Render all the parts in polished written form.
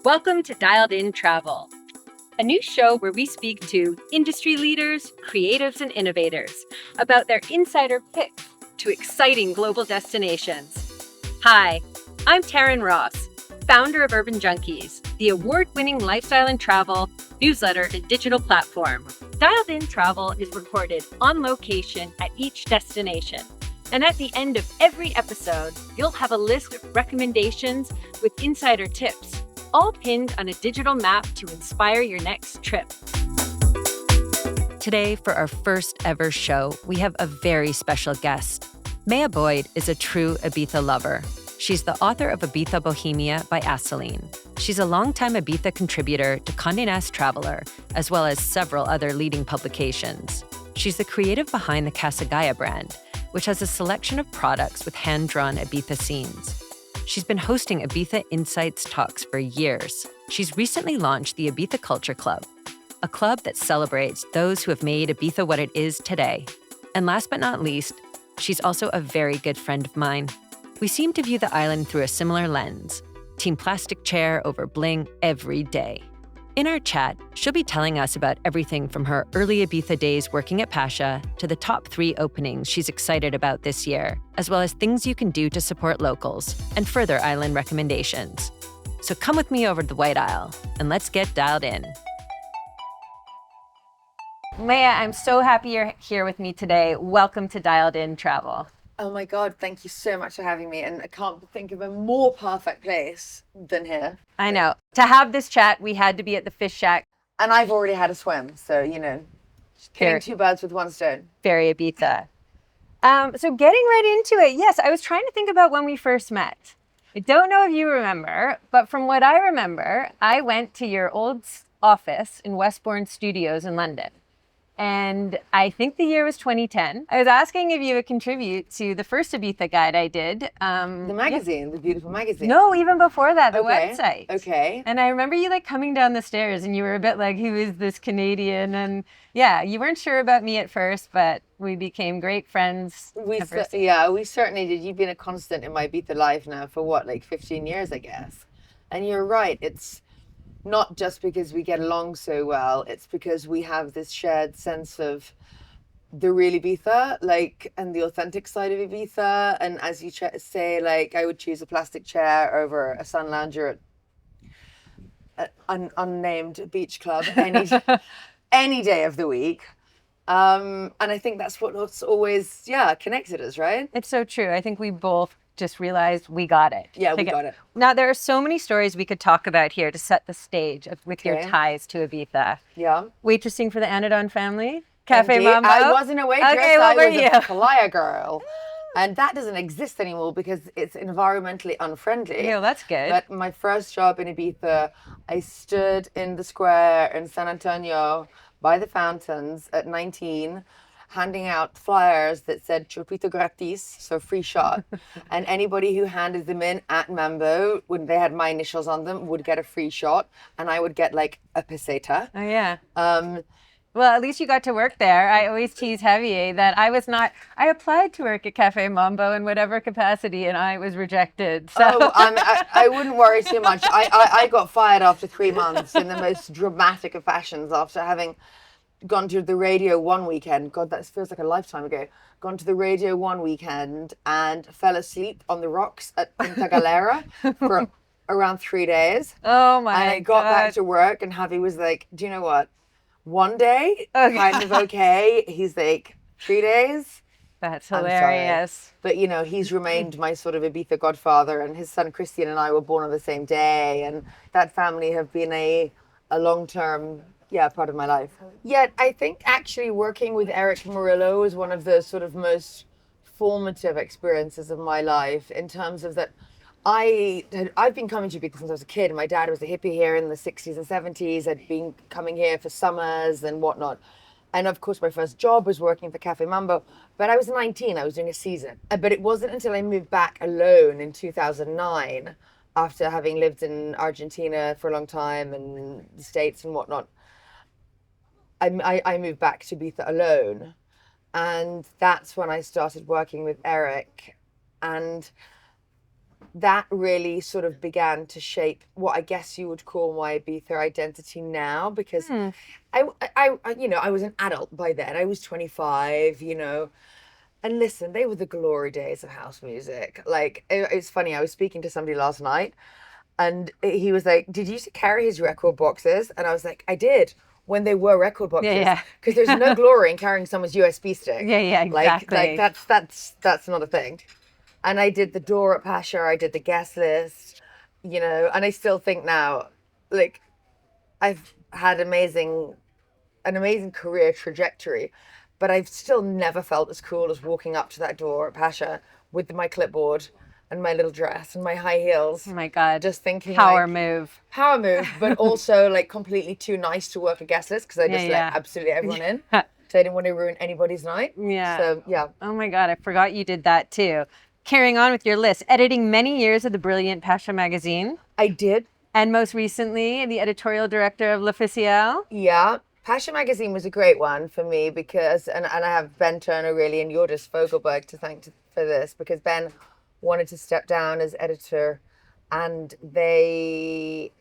Welcome to Dialled-in-Travel, a new show where we speak to industry leaders, creatives, and innovators about their insider picks to exciting global destinations. Hi, I'm Taryn Ross, founder of Urban Junkies, the award-winning lifestyle and travel newsletter and digital platform. Dialed-In Travel is recorded on location at each destination. And at the end of every episode, you'll have a list of recommendations with insider tips, all pinned on a digital map to inspire your next trip. Today, for our first ever show, we have a very special guest. Maya Boyd is a true Ibiza lover. She's the author of Ibiza Bohemia by Aseline. She's a longtime Ibiza contributor to Condé Nast Traveler, as well as several other leading publications. She's the creative behind the Casa Gaia brand, which has a selection of products with hand-drawn Ibiza scenes. She's been hosting Ibiza Insights talks for years. She's recently launched the Ibiza Culture Club, a club that celebrates those who have made Ibiza what it is today. And last but not least, she's also a very good friend of mine. We seem to view the island through a similar lens. Team plastic chair over bling every day. In our chat, she'll be telling us about everything from her early Ibiza days working at Pacha to the top 3 openings she's excited about this year, as well as things you can do to support locals and further island recommendations. So come with me over to the White Isle and let's get dialed in. Maya, I'm so happy you're here with me today. Welcome to Dialed In Travel. Oh my God, thank you so much for having me. And I can't think of a more perfect place than here. I know. To have this chat, we had to be at the Fish Shack. And I've already had a swim, so, killing 2 birds with 1 stone. Very Ibiza. So getting right into it, yes, I was trying to think about when we first met. I don't know if you remember, but from what I remember, I went to your old office in Westbourne Studios in London. And I think the year was 2010. I was asking if you would contribute to the first Ibiza guide I did. The magazine, the beautiful magazine. No, even before that, the website. Okay. And I remember you coming down the stairs and you were a bit like, who is this Canadian? And yeah, you weren't sure about me at first, but we became great friends. We certainly did. You've been a constant in my Ibiza life now for 15 years, I guess. And you're right. It's not just because we get along so well, it's because we have this shared sense of the real Ibiza, and the authentic side of Ibiza. And as you say, I would choose a plastic chair over a sun lounger at an unnamed beach club any day of the week. And I think that's what's always, connected us, right? It's so true. I think we both just realized we got it. Yeah, we got it. Now, there are so many stories we could talk about here to set the stage with your ties to Ibiza. Yeah. Waitressing for the Anadon family, Cafe Mambo. I wasn't a waitress. Okay, what were you? I was a flyer girl. And that doesn't exist anymore because it's environmentally unfriendly. Yeah, that's good. But my first job in Ibiza, I stood in the square in San Antonio by the fountains at 19, handing out flyers that said chupito gratis, so free shot. And anybody who handed them in at Mambo, when they had my initials on them, would get a free shot. And I would get a peseta. Oh, yeah. Well, at least you got to work there. I always tease Heavy that I applied to work at Cafe Mambo in whatever capacity and I was rejected. So. Oh, I wouldn't worry too much. I got fired after 3 months in the most dramatic of fashions after having gone to the radio one weekend. God, that feels like a lifetime ago. Gone to the radio one weekend and fell asleep on the rocks at Punta Galera for around 3 days. Oh my God. And I got back to work and Javi was like, do you know what? One day, kind of okay. He's like, 3 days? That's hilarious. But, he's remained my sort of Ibiza godfather, and his son Christian and I were born on the same day. And that family have been a long-term part of my life. Yet I think actually working with Eric Morillo was one of the sort of most formative experiences of my life in terms of that I've been coming to Ibiza since I was a kid. My dad was a hippie here in the 60s and 70s. I'd been coming here for summers and whatnot. And of course, my first job was working for Cafe Mambo. But I was 19, I was doing a season. But it wasn't until I moved back alone in 2009, after having lived in Argentina for a long time and the States and whatnot, I moved back to Ibiza alone. And that's when I started working with Eric. And that really sort of began to shape what I guess you would call my Ibiza identity now, because I was an adult by then. I was 25, and listen, they were the glory days of house music. Like, it's funny. I was speaking to somebody last night, and he was like, "Did you used to carry his record boxes?" And I was like, "I did." When they were record boxes, Yeah. because there's no glory in carrying someone's USB stick. Yeah, exactly. Like that's not a thing. And I did the door at Pacha. I did the guest list, and I still think now, like, I've had an amazing career trajectory, but I've still never felt as cool as walking up to that door at Pacha with my clipboard and my little dress and my high heels. Oh my God. Just thinking power like, move. power move, but also like completely too nice to work a guest list because I just Yeah. let absolutely everyone in. So I didn't want to ruin anybody's night. Yeah. So yeah. Oh my God, I forgot you did that too. Carrying on with your list, editing many years of the brilliant Pacha magazine, I did. and most recently the editorial director of L'Officiel. Yeah. Pacha magazine was a great one for me because, and I have Ben Turner really and Jordis Fogelberg to thank for this, because Ben wanted to step down as editor, and they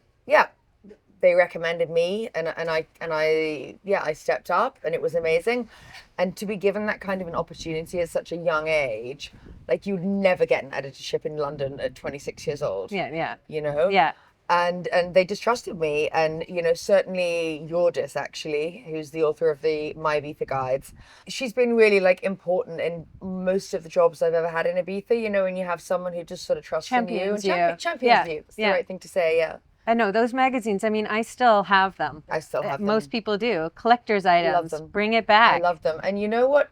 recommended me, and I stepped up, and it was amazing. And to be given that kind of an opportunity at such a young age, like, you'd never get an editorship in London at 26 years old. Yeah. Yeah. And they just trusted me, and certainly Jordis, actually, who's the author of the My Ibiza guides, she's been really like important in most of the jobs I've ever had in Ibiza. When you have someone who just sort of trusts in you and champions you. It's the right thing to say. Yeah. I know those magazines. I mean, I still have them. I still have them. Most people do. Collector's items. Love them. Bring it back. I love them. And you know what?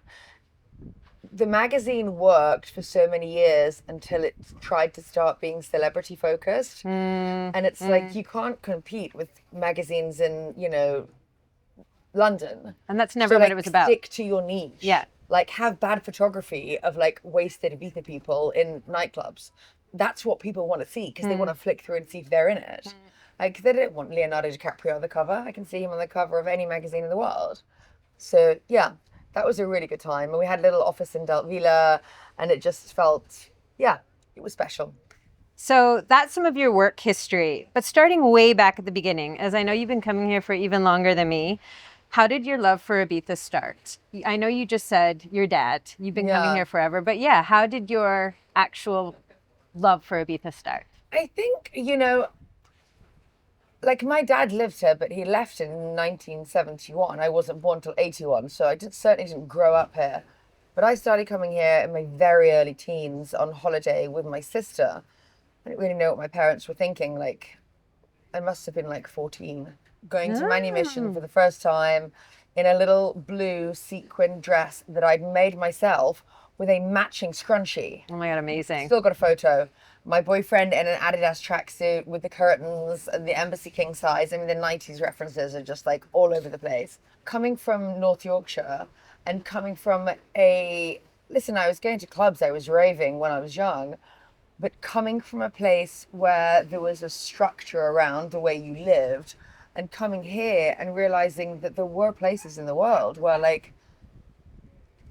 The magazine worked for so many years until it tried to start being celebrity focused. And it's like, you can't compete with magazines in, London. And that's never what it was about. Stick to your niche. Yeah. Like, have bad photography of like wasted Ibiza people in nightclubs. That's what people want to see, because they want to flick through and see if they're in it. Like, they don't want Leonardo DiCaprio on the cover. I can see him on the cover of any magazine in the world. So yeah, that was a really good time. And we had a little office in Delt Villa, and it just felt, it was special. So that's some of your work history. But starting way back at the beginning, as I know you've been coming here for even longer than me, how did your love for Ibiza start? I know you just said your dad. You've been coming here forever. But yeah, how did your actual love for Ibiza start? I think, like, my dad lived here, but he left in 1971. I wasn't born till 81, so I certainly didn't grow up here. But I started coming here in my very early teens on holiday with my sister. I didn't really know what my parents were thinking. Like, I must have been like 14, going to Manumission for the first time in a little blue sequin dress that I'd made myself with a matching scrunchie. Oh my God, amazing. Still got a photo. My boyfriend in an Adidas tracksuit with the curtains and the Embassy king size. I mean, the 90s references are just like all over the place. Coming from North Yorkshire and coming from listen, I was going to clubs, I was raving when I was young, but coming from a place where there was a structure around the way you lived, and coming here and realizing that there were places in the world where, like,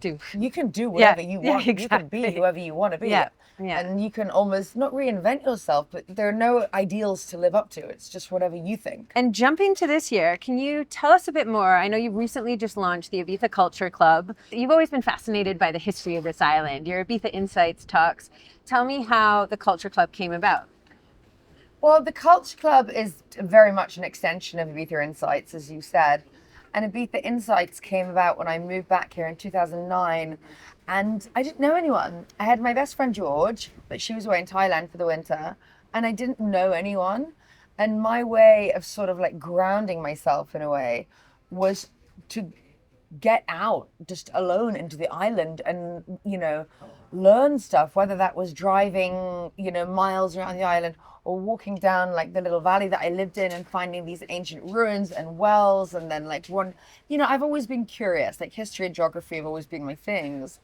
you can do whatever you want. Exactly. You can be whoever you want to be. Yeah. And you can almost not reinvent yourself, but there are no ideals to live up to. It's just whatever you think. And jumping to this year, can you tell us a bit more? I know you've recently just launched the Ibiza Culture Club. You've always been fascinated by the history of this island. Your Ibiza Insights talks. Tell me how the Culture Club came about. Well, the Culture Club is very much an extension of Ibiza Insights, as you said. And Ibiza Insights came about when I moved back here in 2009, and I didn't know anyone. I had my best friend George, but she was away in Thailand for the winter, and I didn't know anyone. And my way of sort of like grounding myself in a way was to get out just alone into the island and, learn stuff, whether that was driving, miles around the island, or walking down like the little valley that I lived in and finding these ancient ruins and wells. And then like I've always been curious, like history and geography have always been my things.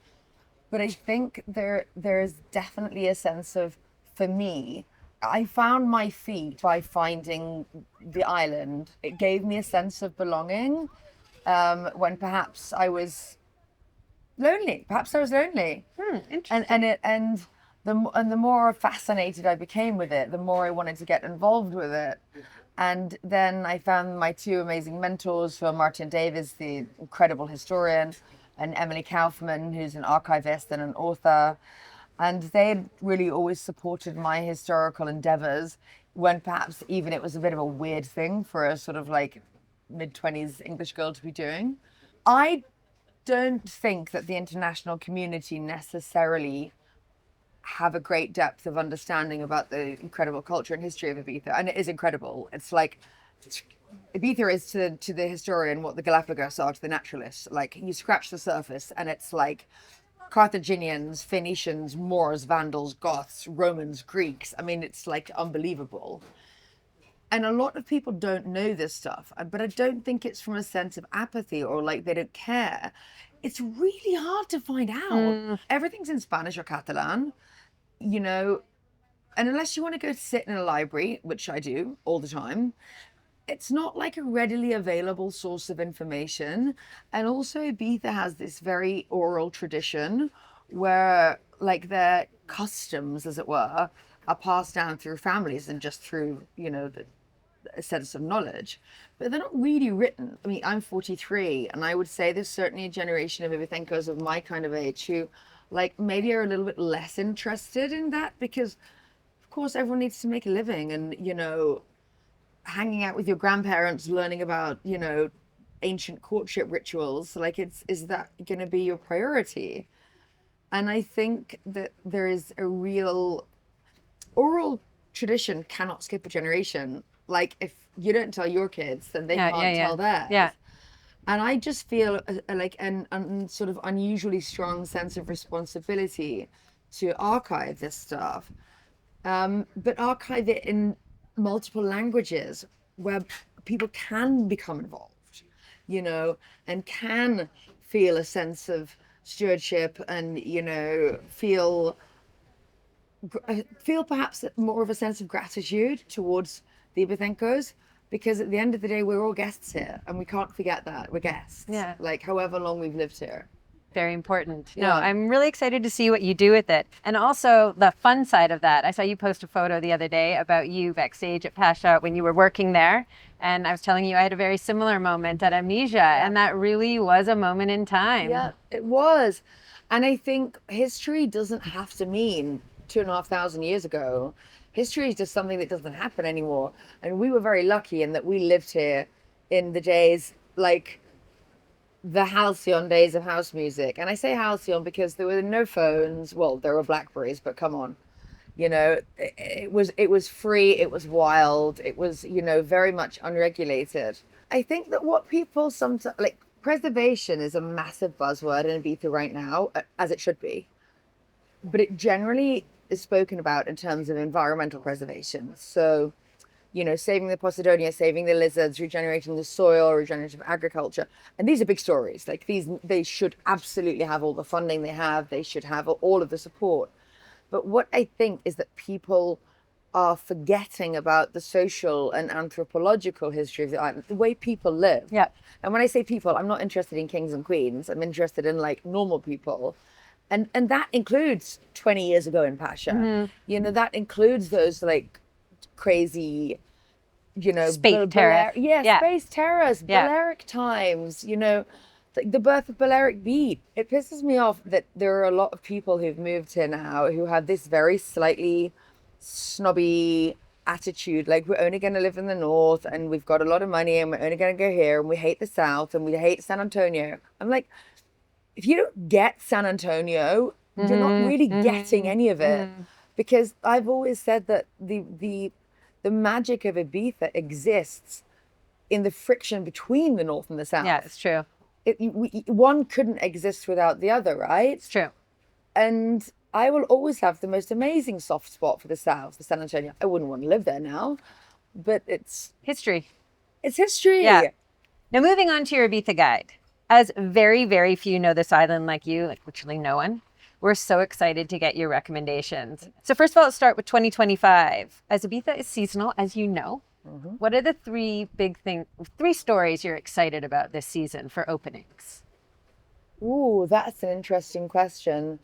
But I think there's definitely a sense of, for me, I found my feet by finding the island. It gave me a sense of belonging when perhaps I was lonely. Interesting. And the more fascinated I became with it, the more I wanted to get involved with it. And then I found my two amazing mentors, who are Martin Davis, the incredible historian, and Emily Kaufman, who's an archivist and an author. And they had really always supported my historical endeavors when perhaps even it was a bit of a weird thing for a sort of like mid-20s English girl to be doing. I don't think that the international community necessarily have a great depth of understanding about the incredible culture and history of Ibiza. And it is incredible. It's like Ibiza is to the historian what the Galapagos are to the naturalist. Like, you scratch the surface and it's like Carthaginians, Phoenicians, Moors, Vandals, Goths, Romans, Greeks. I mean, it's like unbelievable. And a lot of people don't know this stuff, but I don't think it's from a sense of apathy or like they don't care. It's really hard to find out. Everything's in Spanish or Catalan, you know, and unless you want to go sit in a library, which I do all the time, it's not like a readily available source of information. And also Ibiza has this very oral tradition where like their customs, as it were, are passed down through families and just through, you know, a sense of knowledge, but they're not really written. I mean, I'm 43, and I would say there's certainly a generation of Ibizencos of my kind of age who like maybe are a little bit less interested in that, because of course everyone needs to make a living, and you know, hanging out with your grandparents, learning about, you know, ancient courtship rituals, like is that going to be your priority? And I think that there is a real oral tradition cannot skip a generation. Like, if you don't tell your kids, then they can't tell theirs. Yeah. And I just feel like an sort of unusually strong sense of responsibility to archive this stuff, but archive it in multiple languages where people can become involved, you know, and can feel a sense of stewardship and, you know, feel perhaps more of a sense of gratitude towards the Ibizencos, because at the end of the day, we're all guests here, and we can't forget that we're guests. Yeah. Like, however long we've lived here. Very important. Yeah. No, I'm really excited to see what you do with it. And also the fun side of that. I saw you post a photo the other day about you backstage at Pacha when you were working there. And I was telling you I had a very similar moment at Amnesia. Yeah. And that really was a moment in time. Yeah, it was. And I think history doesn't have to mean 2,500 years ago. History is just something that doesn't happen anymore. And we were very lucky in that we lived here in the days like the halcyon days of house music. And I say halcyon because there were no phones. Well, there were Blackberries, but come on. You know, it was free, it was wild, it was, you know, very much unregulated. I think that what people sometimes, like, preservation is a massive buzzword in Ibiza right now, as it should be. But it generally is spoken about in terms of environmental preservation. So, you know, saving the Posidonia, saving the lizards, regenerating the soil, regenerative agriculture. And these are big stories. Like, they should absolutely have all the funding they have. They should have all of the support. But what I think is that people are forgetting about the social and anthropological history of the island, the way people live. Yeah. And when I say people, I'm not interested in kings and queens. I'm interested in like normal people. And that includes 20 years ago in Pacha. Mm-hmm. You know, that includes those like crazy, you know, space terror. Space terrors, Balearic times, you know, like the birth of Balearic beat. It pisses me off that there are a lot of people who've moved here now who have this very slightly snobby attitude, like we're only going to live in the north and we've got a lot of money and we're only going to go here and we hate the south and we hate San Antonio. I'm like, if you don't get San Antonio, you're not really getting any of it. Because I've always said that the magic of Ibiza exists in the friction between the north and the south. Yeah, it's true. One couldn't exist without the other, right? It's true. And I will always have the most amazing soft spot for the south, for San Antonio. I wouldn't want to live there now, but it's history. It's history. Yeah. Now, moving on to your Ibiza guide. As very, very few know this island like you, like literally no one, we're so excited to get your recommendations. So first of all, let's start with 2025. As Ibiza is seasonal, as you know, what are the three stories you're excited about this season for openings? Ooh, that's an interesting question.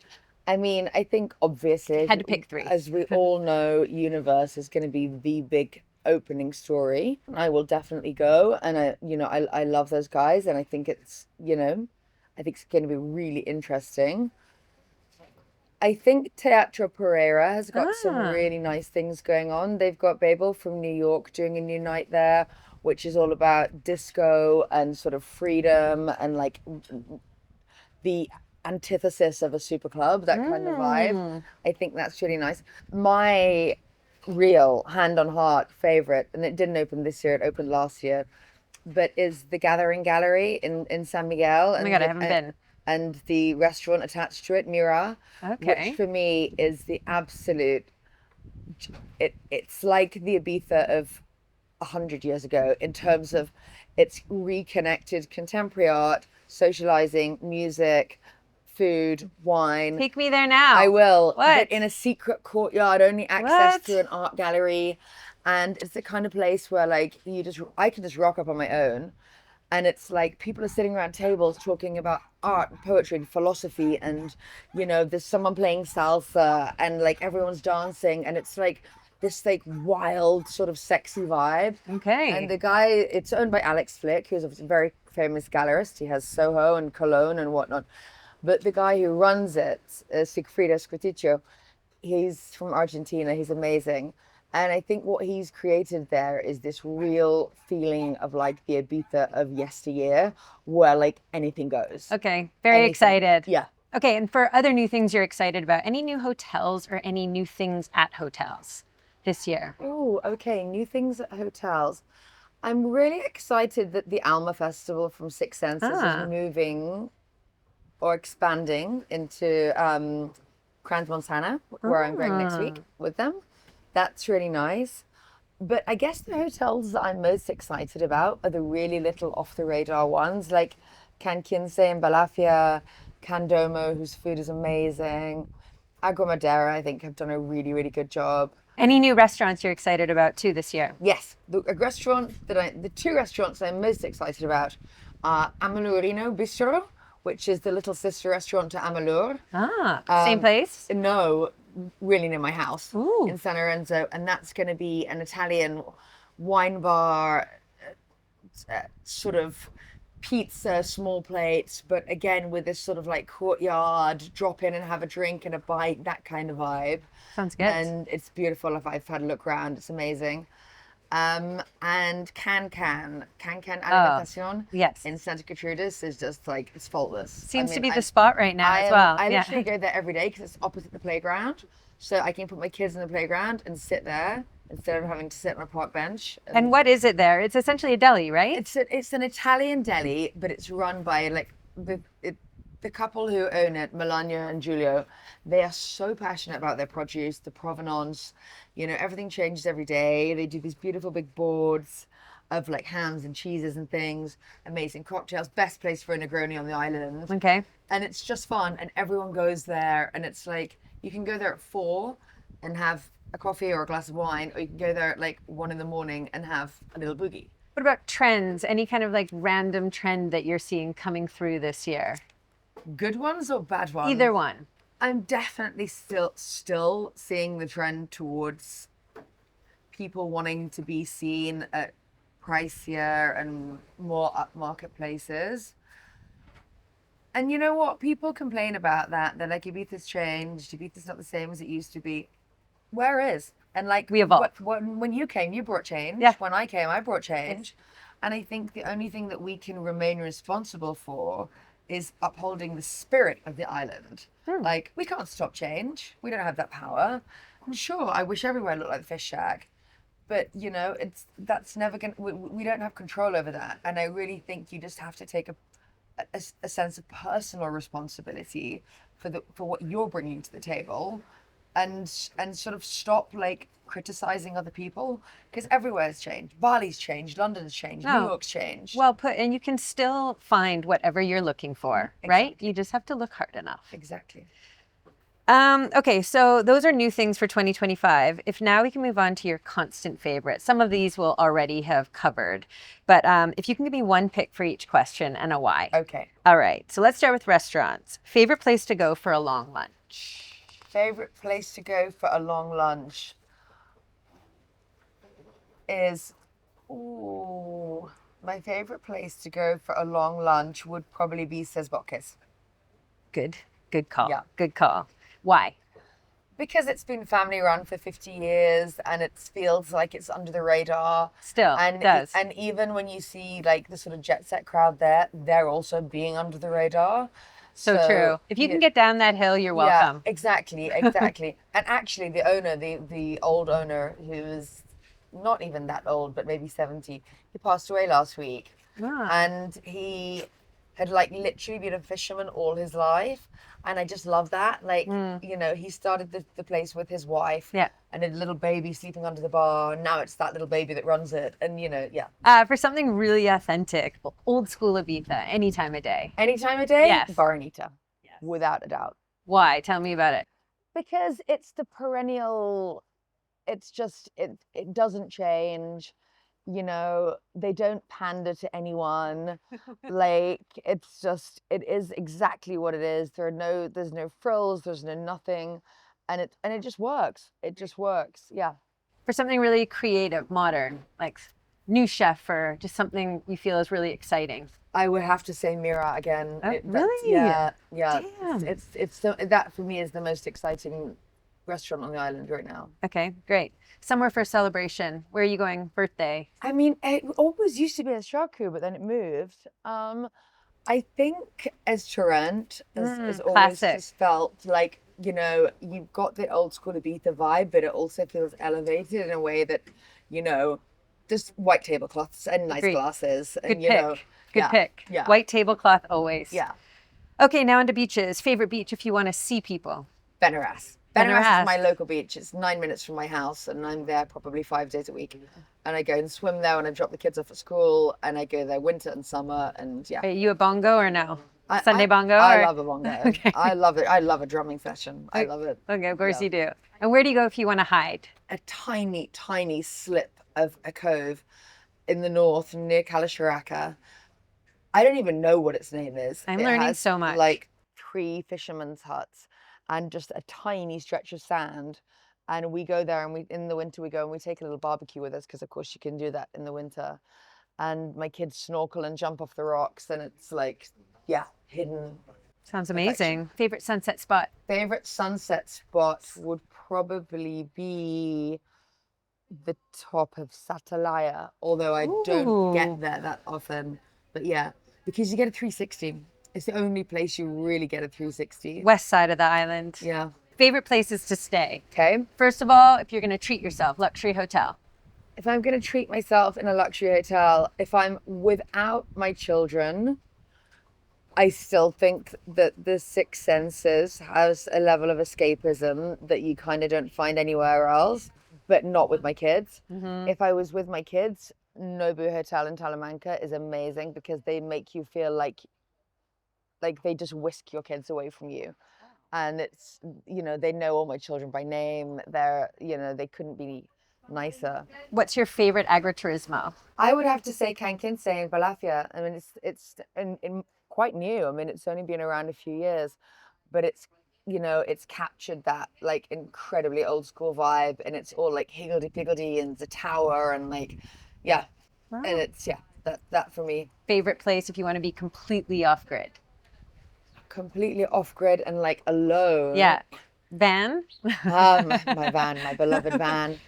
I mean, I think obviously, Had to pick three. as we all know, Universe is going to be the big opening story. I will definitely go, and I love those guys, and I think I think it's going to be really interesting. I think Teatro Pereira has got some Ah, really nice things going on. They've got Babel from New York doing a new night there, which is all about disco and sort of freedom and like the antithesis of a super club, that kind of vibe. I think that's really nice. My real hand on heart favorite, and it didn't open this year, it opened last year, but is the Gathering Gallery in San Miguel, oh my and God, I haven't been. and the restaurant attached to it, Mira, which Okay. for me is the absolute. It's like the Ibiza of 100 years ago in terms of it's reconnected contemporary art, socializing, music, food, wine. Take me there now. I will, What? but in a secret courtyard, only access What? through an art gallery. And it's the kind of place where like I can just rock up on my own. And it's like people are sitting around tables talking about art and poetry and philosophy. And, there's someone playing salsa and like everyone's dancing. And it's like this like wild sort of sexy vibe. Okay. And the guy, it's owned by Alex Flick, who's a very famous gallerist. He has Soho and Cologne and whatnot. But the guy who runs it, Sigfrido Scoticcio, he's from Argentina. He's amazing. And I think what he's created there is this real feeling of like the Ibiza of yesteryear, where like anything goes. Okay. Very Anything. excited. Yeah. Okay. And for other new things you're excited about, any new hotels or any new things at hotels this year? Oh, okay. New things at hotels. I'm really excited that the Alma Festival from Six Senses is moving or expanding into Crans Montana, where I'm going next week with them. That's really nice. But I guess the hotels that I'm most excited about are the really little off the radar ones, like Can Quince and Balafia, Candomo, whose food is amazing. Agua Madera, I think, have done a really, really good job. Any new restaurants you're excited about too this year? Yes, the two restaurants I'm most excited about are Amalurino Bistro, which is the little sister restaurant to Amalur. Same place? No, really near my house Ooh. in San Lorenzo, and that's going to be an Italian wine bar, sort of pizza, small plates, but again with this sort of like courtyard, drop in and have a drink and a bite, that kind of vibe. Sounds good. And it's beautiful. If I've had a look around, it's amazing. And Can Alimentación yes. in Santa Gertrudis is just like, it's faultless. Seems to be the spot right now as well. I literally go there every day because it's opposite the playground. So I can put my kids in the playground and sit there instead of having to sit on a park bench. And what is it there? It's essentially a deli, right? It's an Italian deli, but it's run by like the couple who own it, Melania and Giulio. They are so passionate about their produce, the provenance. Everything changes every day. They do these beautiful big boards of like hams and cheeses and things. Amazing cocktails. Best place for a Negroni on the island. Okay. And it's just fun, and everyone goes there, and it's like you can go there at 4 and have a coffee or a glass of wine, or you can go there at like 1 a.m. and have a little boogie. What about trends? Any kind of like random trend that you're seeing coming through this year? Good ones or bad ones? Either one. I'm definitely still seeing the trend towards people wanting to be seen at pricier and more upmarket places. And you know what? People complain about that. They're like, Ibiza's changed. Ibiza's not the same as it used to be. Where is? And like, we evolved. When you came, you brought change. Yeah. When I came, I brought change. And I think the only thing that we can remain responsible for is upholding the spirit of the island. Like, we can't stop change. We don't have that power. And sure, I wish everywhere looked like the Fish Shack. But, that's never going to, we don't have control over that. And I really think you just have to take a sense of personal responsibility for what you're bringing to the table, and sort of stop like criticizing other people, because everywhere's changed. Bali's changed, London's changed, New York's changed. Well put, and you can still find whatever you're looking for, right? You just have to look hard enough. Exactly. Okay, so those are new things for 2025. If now we can move on to your constant favorites. Some of these we'll already have covered, but if you can give me one pick for each question and a why. Okay. All right, so let's start with restaurants. Favorite place to go for a long lunch? Favorite place to go for a long lunch is, my favorite place to go for a long lunch would probably be Sesbokis. Good call. Yeah. Good call. Why? Because it's been family run for 50 years and it feels like it's under the radar. Still, And does. and even when you see like the sort of jet set crowd there, they're also being under the radar. So true. If you can get down that hill, you're welcome. Yeah, exactly. And actually the owner, the old owner, who is not even that old, but maybe 70, he passed away last week. Ah. And he had like literally been a fisherman all his life. And I just love that. Like, you know, he started the place with his wife and a little baby sleeping under the bar. And now it's that little baby that runs it. And, you know, For something really authentic, old school Ibiza, any time of day. Any time of day? Yes. Baronita. Yes. Without a doubt. Why? Tell me about it. Because it's the perennial, it's just, it doesn't change. You know, they don't pander to anyone. Like, it's just, it is exactly what it is. There's no frills, there's no nothing. And it just works. It just works. Yeah. For something really creative, modern, like new chef, or just something you feel is really exciting. I would have to say Mira again. Really? Yeah. Damn. That for me is the most exciting restaurant on the island right now. Okay, great. Somewhere for a celebration. Where are you going? Birthday? I mean, it always used to be a Shaku, but then it moved. I think as Taryn has always just felt like, you know, you've got the old school Ibiza vibe, but it also feels elevated in a way that, you know, just white tablecloths and nice glasses. And, Good pick. Good pick. Yeah. White tablecloth always. Yeah. Okay, now onto beaches. Favorite beach if you want to see people? Benares. Benares is my local beach. It's 9 minutes from my house, and I'm there probably 5 days a week. And I go and swim there when I drop the kids off at school, and I go there winter and summer, and yeah. Are you a bongo or no? Sunday bongo? I love a bongo. Okay. I love it. I love a drumming session. I love it. Okay, of course you do. And where do you go if you want to hide? A tiny, tiny slip of a cove in the north near Kalashiraka. I don't even know what its name is. I'm learning so much. Like 3 fishermen's huts and just a tiny stretch of sand. And we go there, and in the winter we go and we take a little barbecue with us, because of course you can do that in the winter. And my kids snorkel and jump off the rocks, and it's like, yeah, hidden. Sounds amazing. Favorite sunset spot? Favorite sunset spot would probably be the top of Satalaya, although I don't get there that often. But yeah, because you get a 360. It's the only place you really get a 360. West side of the island. Yeah. Favorite places to stay? Okay. First of all, if you're going to treat yourself, luxury hotel. If I'm going to treat myself in a luxury hotel, if I'm without my children, I still think that the Six Senses has a level of escapism that you kind of don't find anywhere else, but not with my kids. If I was with my kids, Nobu Hotel in Talamanca is amazing, because they make you feel like they just whisk your kids away from you. And it's, you know, they know all my children by name. They're, you know, they couldn't be nicer. What's your favorite agriturismo? I would have to say Canquince in Balafia. I mean, it's quite new. I mean, it's only been around a few years, but it's, you know, it's captured that like incredibly old school vibe, and it's all like higgledy-piggledy and the tower and like, yeah. Wow. And it's, yeah, that for me. Favorite place if you want to be completely off grid? Completely off grid and like alone. Yeah. Van? My van, my beloved van.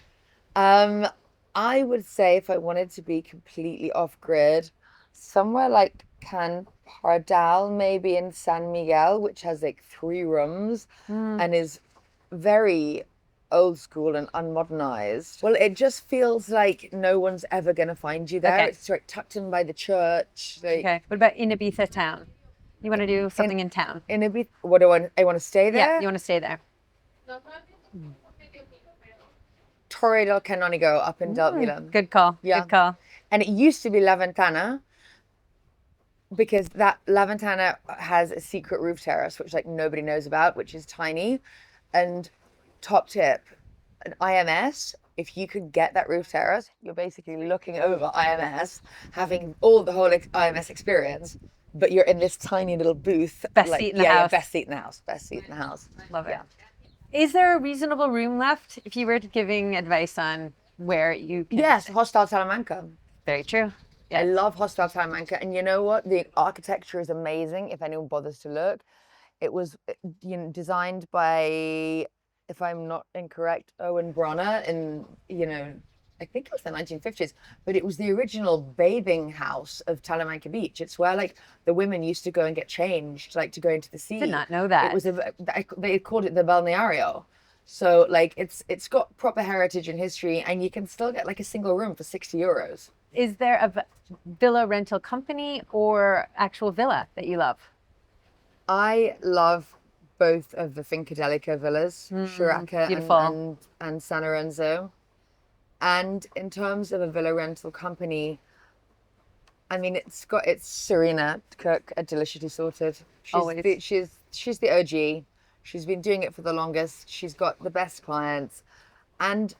I would say if I wanted to be completely off grid, somewhere like Can Pardal, maybe in San Miguel, which has like 3 rooms and is very old school and unmodernized. Well, it just feels like no one's ever going to find you there. Okay. It's like tucked in by the church. Like, okay. What about in Ibiza town? You want to do something in town? In Ibiza, what do I want to stay there? Yeah, you want to stay there. Torre del Canonigo up in Del Vila. Good call. Yeah. Good call. And it used to be La Ventana, because that La Ventana has a secret roof terrace, which like nobody knows about, which is tiny. And top tip, an IMS, if you could get that roof terrace, you're basically looking over IMS, having the whole IMS experience. but you're in this tiny little booth. Best like, seat in the yeah, house. best seat in the house. Best seat in the house. Love it. Yeah. Is there a reasonable room left if you were giving advice on where you can? Yes, Hostel Talamanca. Very true. I Yes. love Hostel Talamanca, and you know what? The architecture is amazing. If anyone bothers to look, it was designed by, if I'm not incorrect, Owen Bronner in I think it was the 1950s, but it was the original bathing house of Talamanca Beach. It's where like the women used to go and get changed, like to go into the sea. Did not know that. It was they called it the balneario. So like it's got proper heritage and history, and you can still get like a single room for 60 euros. Is there a villa rental company or actual villa that you love? I love both of the Fincadelica villas, Shuraka beautiful. and San Lorenzo. And in terms of a villa rental company, I mean, it's Serena Cook at Deliciously Sorted. Always. She's the OG. She's been doing it for the longest. She's got the best clients, and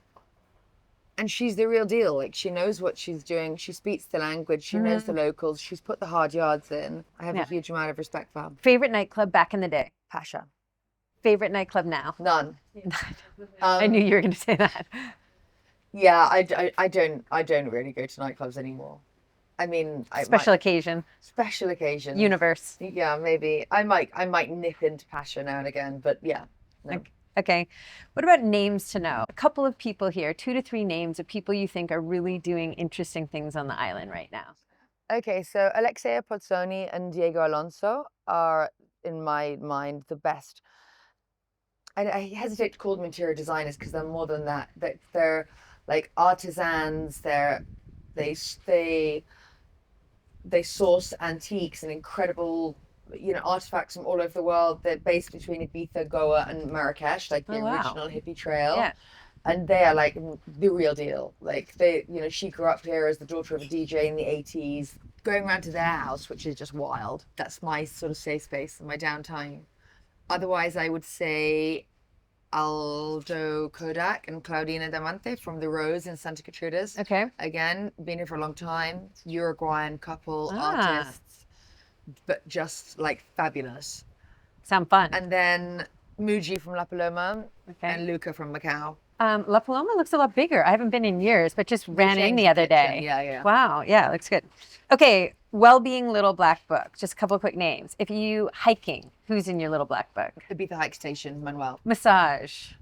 she's the real deal. Like, she knows what she's doing. She speaks the language. She knows the locals. She's put the hard yards in. I have a huge amount of respect for her. Favorite nightclub back in the day? Pacha. Favorite nightclub now? None. I knew you were going to say that. Yeah, I don't really go to nightclubs anymore. I mean, Special occasion. Special occasion. Universe. Yeah, maybe. I might nip into Pacha now and again, but yeah. No. Okay. What about names to know? A couple of people here, 2 to 3 names of people you think are really doing interesting things on the island right now. Okay, so Alexia Pozzoni and Diego Alonso are, in my mind, the best. I hesitate to call them interior designers because they're more than that. They're like artisans. They source antiques and incredible, artifacts from all over the world. They're based between Ibiza, Goa, and Marrakesh, like the original hippie trail. Yeah. And they are like the real deal. Like she grew up here as the daughter of a DJ in the 80s, going around to their house, which is just wild. That's my sort of safe space and my downtime. Otherwise, I would say Aldo Kodak and Claudina Damante from The Rose in Santa Gertrudis. Okay. Again, been here for a long time. Uruguayan couple, artists, but just like fabulous. Sound fun. And then Muji from La Paloma and Luca from Macau. La Paloma looks a lot bigger. I haven't been in years, but just ran in the other day. Yeah. Wow. Yeah, looks good. Okay. Wellbeing Little Black Book. Just a couple of quick names. If you hiking, who's in your Little Black Book? Ibiza Hike Station, Manuel. Massage,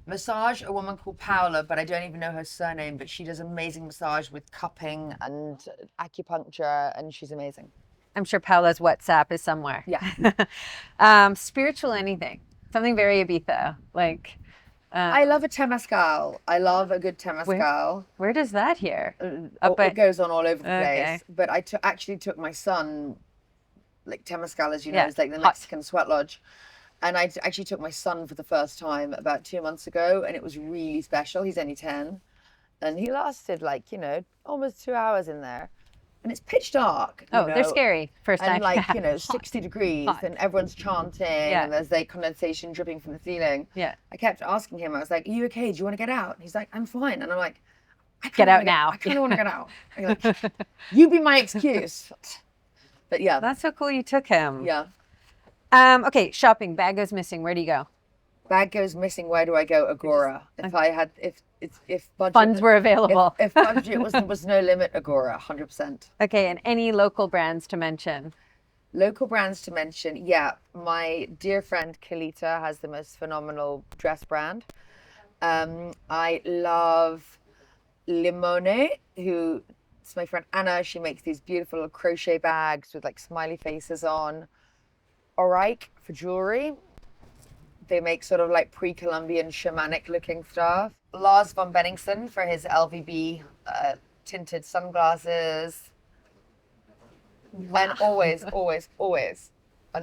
a woman called Paola, but I don't even know her surname, but she does amazing massage with cupping and acupuncture, and she's amazing. I'm sure Paola's WhatsApp is somewhere. Yeah. Spiritual anything. Something very Ibiza. Like, I love a temazcal. I love a good temazcal. where does that here? It goes on all over the place. But I actually took my son, like temazcal, as you know, is like the Mexican sweat lodge. And I actually took my son for the first time about 2 months ago, and it was really special. He's only 10. And he lasted like, almost 2 hours in there. And it's pitch dark. They're scary first time. And like, 60 degrees and everyone's chanting and there's like condensation dripping from the ceiling. Yeah. I kept asking him, I was like, are you okay? Do you want to get out? And he's like, I'm fine. And I'm like, get out now. I kind of want to get out. Like, you be my excuse. But yeah. That's so cool you took him. Yeah. Okay, shopping. Bag goes missing. Where do you go? Bag goes missing. Where do I go? Agora. If budget, funds were available. If budget was no limit, Agora, 100%. Okay, and any local brands to mention? Local brands to mention, yeah. My dear friend Kalita has the most phenomenal dress brand. I love Limone, it's my friend Anna. She makes these beautiful crochet bags with like smiley faces on. Oraik for jewelry. They make sort of like pre-Columbian shamanic looking stuff. Lars von Benningsen for his LVB tinted sunglasses. Wow. And always an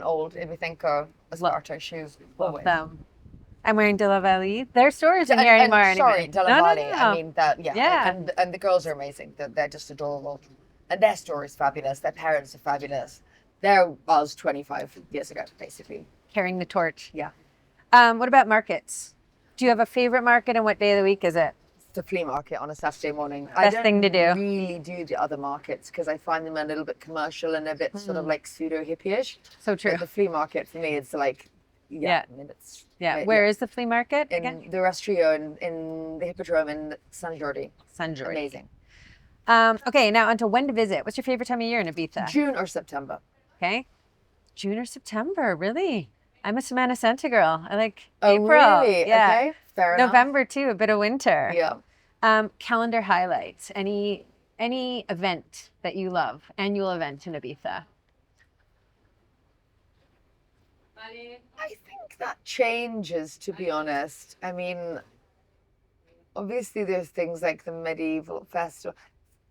old Ibiza Esparto shoes. Always. Love them. I'm wearing De La Valle. Their store isn't here anymore. Sorry, De La Valle. No. I mean that. Yeah. And the girls are amazing. They're just adorable. And their store is fabulous. Their parents are fabulous. There was 25 years ago, basically. Carrying the torch. Yeah. What about markets? Do you have a favorite market and what day of the week is it? the flea market on a Saturday morning. Best thing to do. I don't really do the other markets because I find them a little bit commercial and a bit sort of like pseudo hippie-ish. So true. But the flea market for me, it's like, Yeah. I mean, it's Where is the flea market again? in the Restrio in the Hippodrome in San Jordi. San Jordi. Amazing. Okay, now onto when to visit. What's your favorite time of year in Ibiza? June or September. Okay. June or September, really? I'm a Semana Santa girl. I like Oh, April. really? Yeah. Okay, fair enough. November too, a bit of winter. Yeah. Calendar highlights. Any event that you love? Annual event in Ibiza? I think that changes, to be honest. I mean, obviously there's things like the medieval festival.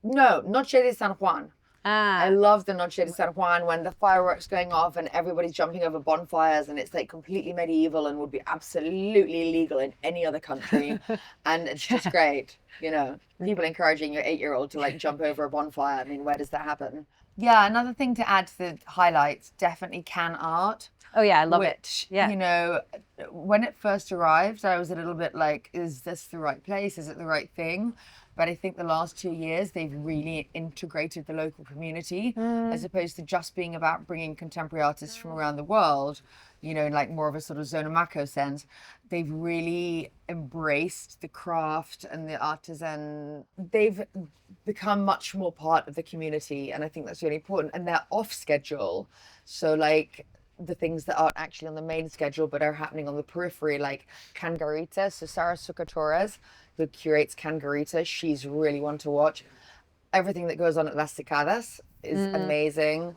No, Noche de San Juan. I love the Noche de San Juan when the fireworks going off and everybody's jumping over bonfires and it's like completely medieval and would be absolutely illegal in any other country. And it's just great, you know, people encouraging your 8-year-old to like jump over a bonfire. I mean, where does that happen? Yeah, another thing to add to the highlights, definitely can art. Oh yeah, I love it. Yeah. You know, when it first arrived, I was a little bit like, is this the right place? Is it the right thing? But I think the last 2 years, they've really integrated the local community as opposed to just being about bringing contemporary artists from around the world, you know, in like more of a sort of Zona Maco sense. They've really embraced the craft and the artisan. They've become much more part of the community. And I think that's really important. And they're off schedule. So like the things that aren't actually on the main schedule, but are happening on the periphery, like Cangarita. So Sarah Succa Torres, who curates Cangarita, she's really one to watch. Everything that goes on at Las Cicadas is amazing.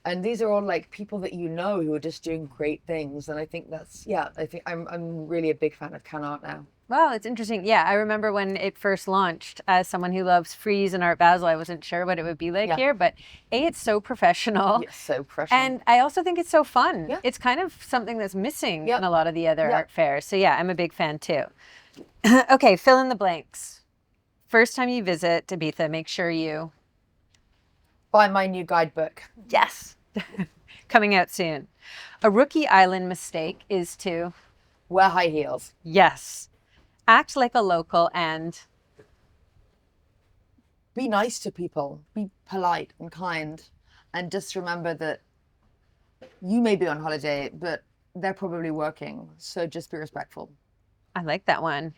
And these are all like people that you know who are just doing great things. And I think that's, I think I'm really a big fan of can art now. Well, it's interesting. Yeah, I remember when it first launched. As someone who loves frieze and Art Basel, I wasn't sure what it would be like here, but it's so professional. It's so professional. And I also think it's so fun. Yeah. It's kind of something that's missing in a lot of the other art fairs. So yeah, I'm a big fan too. Okay, fill in the blanks. First time you visit Ibiza, make sure you buy my new guidebook. Yes. Coming out soon. A rookie island mistake is to wear high heels. Yes. Act like a local and be nice to people. Be polite and kind. And just remember that you may be on holiday, but they're probably working. So just be respectful. I like that one.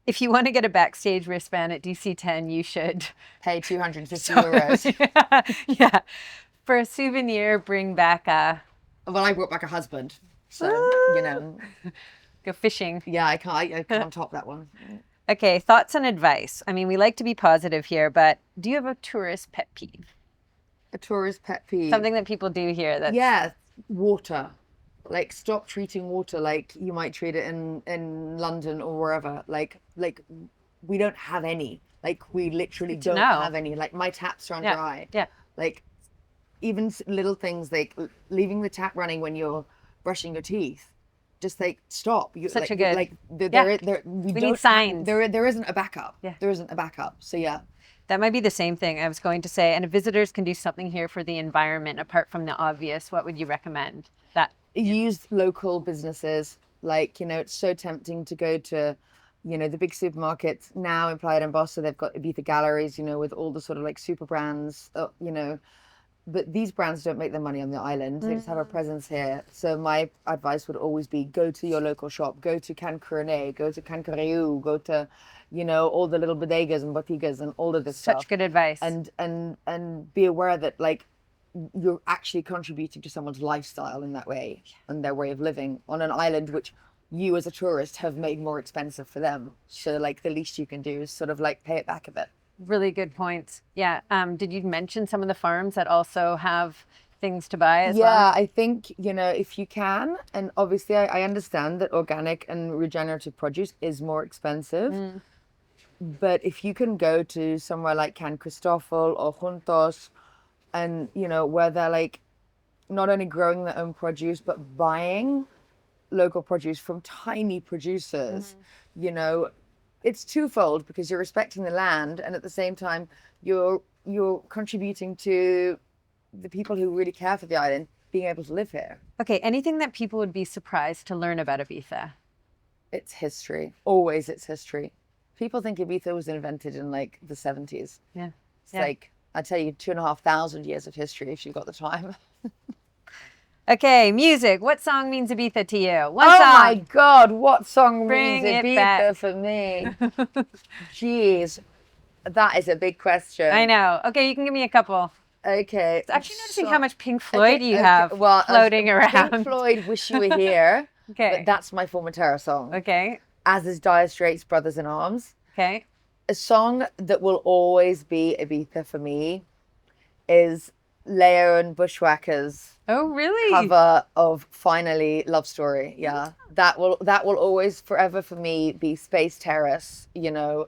If you want to get a backstage wristband at DC10, you should pay 250 euros. Yeah. For a souvenir, bring back a... Well, I brought back a husband. So, you know. Go fishing. Yeah, I can't top that one. Okay, thoughts and advice. I mean, we like to be positive here, but do you have a tourist pet peeve? A tourist pet peeve? Something that people do here that's... Yeah, water. Like, stop treating water like you might treat it in London or wherever. Like we don't have any. Like, we literally don't have any. Like, my taps are dry. Yeah. Like, even little things like leaving the tap running when you're brushing your teeth. Just like stop. Such a good. Like we need signs. There isn't a backup. Yeah. There isn't a backup. So yeah. That might be the same thing I was going to say. And if visitors can do something here for the environment, apart from the obvious, what would you recommend? That use local businesses. Like, you know, it's so tempting to go to, you know, the big supermarkets now in Playa d'Embossa. They've got Ibiza galleries, you know, with all the sort of like super brands, you know. But these brands don't make their money on the island. They just have a presence here. So my advice would always be go to your local shop, go to Can Coronet, go to Can Cariu, go to, you know, all the little bodegas and boutiques and all of this stuff. Such good advice. And be aware that like you're actually contributing to someone's lifestyle in that way and their way of living on an island which you as a tourist have made more expensive for them. So like the least you can do is sort of like pay it back a bit. Really good points. Yeah. Did you mention some of the farms that also have things to buy as well? Yeah, I think, you know, if you can, and obviously I understand that organic and regenerative produce is more expensive, but if you can go to somewhere like Can Cristofol or Juntos, and, you know, where they're like not only growing their own produce, but buying local produce from tiny producers, you know, it's twofold because you're respecting the land and at the same time you're contributing to the people who really care for the island being able to live here. Okay, anything that people would be surprised to learn about Ibiza? It's history. Always it's history. People think Ibiza was invented in like the 70s. Yeah. It's like, I tell you, 2,500 years of history if you've got the time. Okay, music. What song means Ibiza to you? One Oh song. my God, what song Bring means it Ibiza back. for me? Jeez, that is a big question. I know. Okay, you can give me a couple. Okay. It's actually noticing how much Pink Floyd you okay, have well, floating around. Pink Floyd, Wish You Were Here. Okay. But that's my Formentera song. Okay. As is Dire Straits' Brothers in Arms. Okay. A song that will always be Ibiza for me is Leo and Bushwhackers' Oh, really? cover of Finally Love Story. Yeah. That will always forever for me be Space Terrace, you know.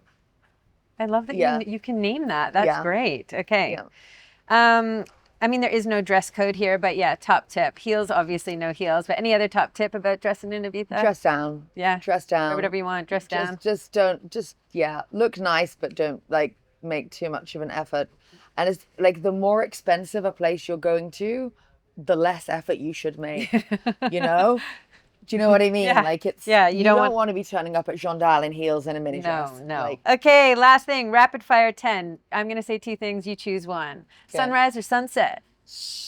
I love that Yeah. you can name that. That's Yeah. great. Okay. Yeah. I mean, there is no dress code here, but yeah, top tip. Heels, obviously no heels, but any other top tip about dressing in Ibiza? Dress down. Yeah. Dress down. Or whatever you want, dress down. Just don't, yeah, look nice, but don't like make too much of an effort. And it's like the more expensive a place you're going to, the less effort you should make, you know? Do you know what I mean? Yeah. Like it's, Yeah, you don't want to be turning up at Jondal in heels and a mini dress. No. Like, Okay, last thing, rapid fire 10. I'm going to say two things, you choose one. Okay. Sunrise or sunset?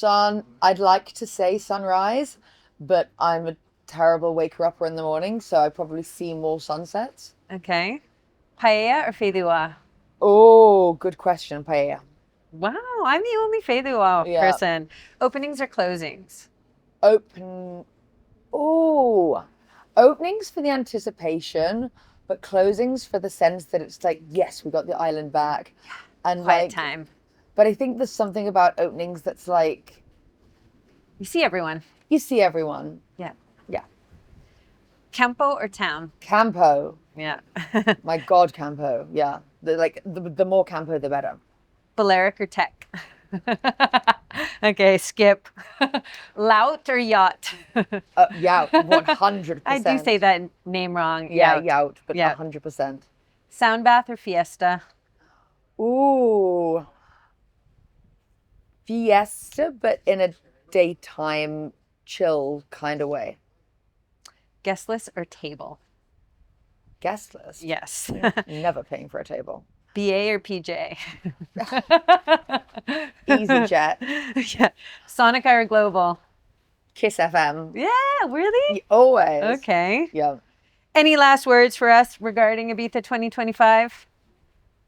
I'd like to say sunrise, but I'm a terrible waker-upper in the morning, so I probably see more sunsets. Okay. Paella or feijoa? Oh, good question, paella. Wow, I'm the only feijoa Yeah. person. Openings or closings? Openings for the anticipation, but closings for the sense that it's like, yes, we got the island back. And Quiet like, time. But I think there's something about openings that's like, You see everyone. you see everyone. Yeah. Yeah. Campo or town? Campo. Yeah. My God, Campo. Yeah. The more Campo, the better. Balearic or tech? Okay, skip. Lout or yacht? Yeah, 100%. I do say that name wrong. Yeah, Yacht. yacht, but Yeah. 100%. Sound bath or fiesta? Ooh. Fiesta, but in a daytime chill kind of way. Guest list or table? Guest list. Yes. Never paying for a table. BA or PJ? EasyJet. Yeah. Sonica or Global? Kiss FM. Yeah, really? Always. Okay. Yeah. Any last words for us regarding Ibiza 2025?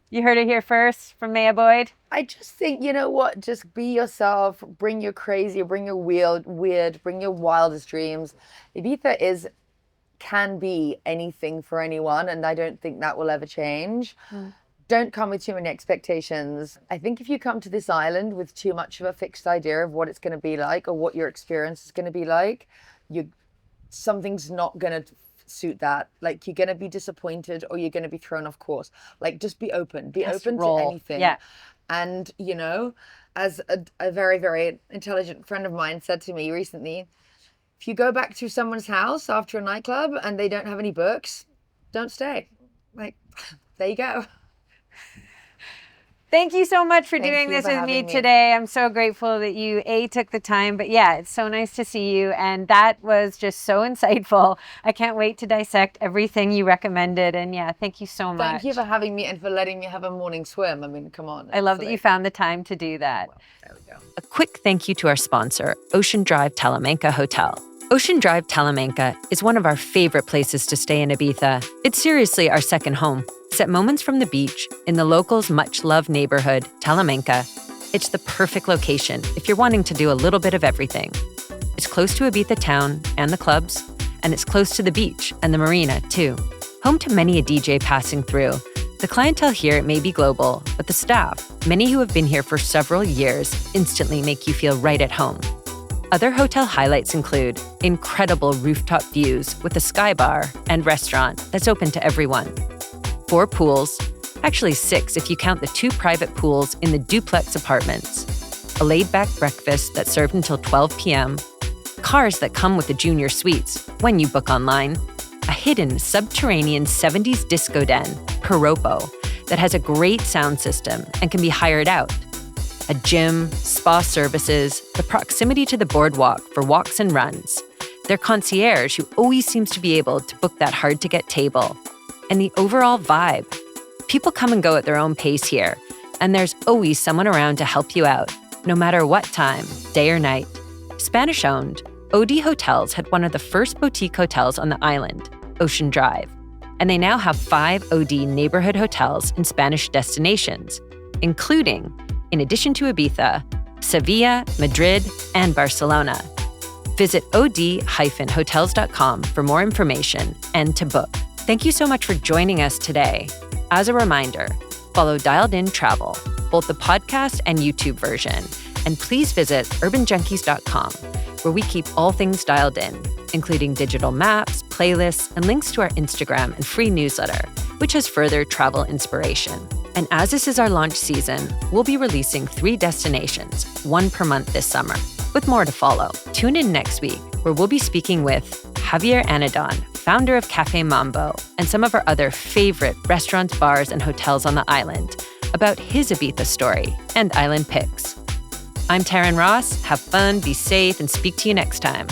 You heard it here first from Maya Boyd. I just think, you know what? Just be yourself. Bring your crazy, bring your weird, bring your wildest dreams. Ibiza can be anything for anyone, and I don't think that will ever change. Don't come with too many expectations. I think if you come to this island with too much of a fixed idea of what it's going to be like or what your experience is going to be like, something's not going to suit that. Like, you're going to be disappointed or you're going to be thrown off course. Like, just be open. Be open to anything. Yeah. And, you know, as a very, very intelligent friend of mine said to me recently, if you go back to someone's house after a nightclub and they don't have any books, don't stay. Like, there you go. Thank you so much for Thank doing you this for with me having me. today. I'm so grateful that you took the time, but yeah, it's so nice to see you. And that was just so insightful. I can't wait to dissect everything you recommended. And yeah, thank you so much. Thank you for having me and for letting me have a morning swim. I mean, come on. I love that you found the time to do that. Well, there we go. A quick thank you to our sponsor, Ocean Drive Talamanca Hotel. Ocean Drive Talamanca is one of our favorite places to stay in Ibiza. It's seriously our second home. Set moments from the beach in the locals' much-loved neighborhood, Talamanca. It's the perfect location if you're wanting to do a little bit of everything. It's close to Ibiza town and the clubs, and it's close to the beach and the marina, too. Home to many a DJ passing through. The clientele here may be global, but the staff, many who have been here for several years, instantly make you feel right at home. Other hotel highlights include incredible rooftop views with a sky bar and restaurant that's open to everyone. 4 pools, actually 6 if you count the 2 private pools in the duplex apartments. A laid-back breakfast that's served until 12 p.m. Cars that come with the junior suites when you book online. A hidden subterranean 70s disco den, Piropo, that has a great sound system and can be hired out. A gym, spa services, the proximity to the boardwalk for walks and runs. Their concierge who always seems to be able to book that hard-to-get table. And the overall vibe, People come and go at their own pace here, and there's always someone around to help you out, no matter what time, day or night. Spanish-owned, OD Hotels had one of the first boutique hotels on the island, Ocean Drive, and they now have 5 OD neighborhood hotels in Spanish destinations, including, in addition to Ibiza, Sevilla, Madrid, and Barcelona. Visit od-hotels.com for more information and to book. Thank you so much for joining us today. As a reminder, follow Dialled-in.travel, both the podcast and YouTube version, and please visit urbanjunkies.com, where we keep all things dialed in, including digital maps, playlists, and links to our Instagram and free newsletter, which has further travel inspiration. And as this is our launch season, we'll be releasing 3 destinations, 1 per month this summer, with more to follow. Tune in next week, where we'll be speaking with Javier Anadon, founder of Cafe Mambo, and some of our other favorite restaurants, bars, and hotels on the island, about his Ibiza story and island picks. I'm Taryn Ross. Have fun, be safe, and speak to you next time.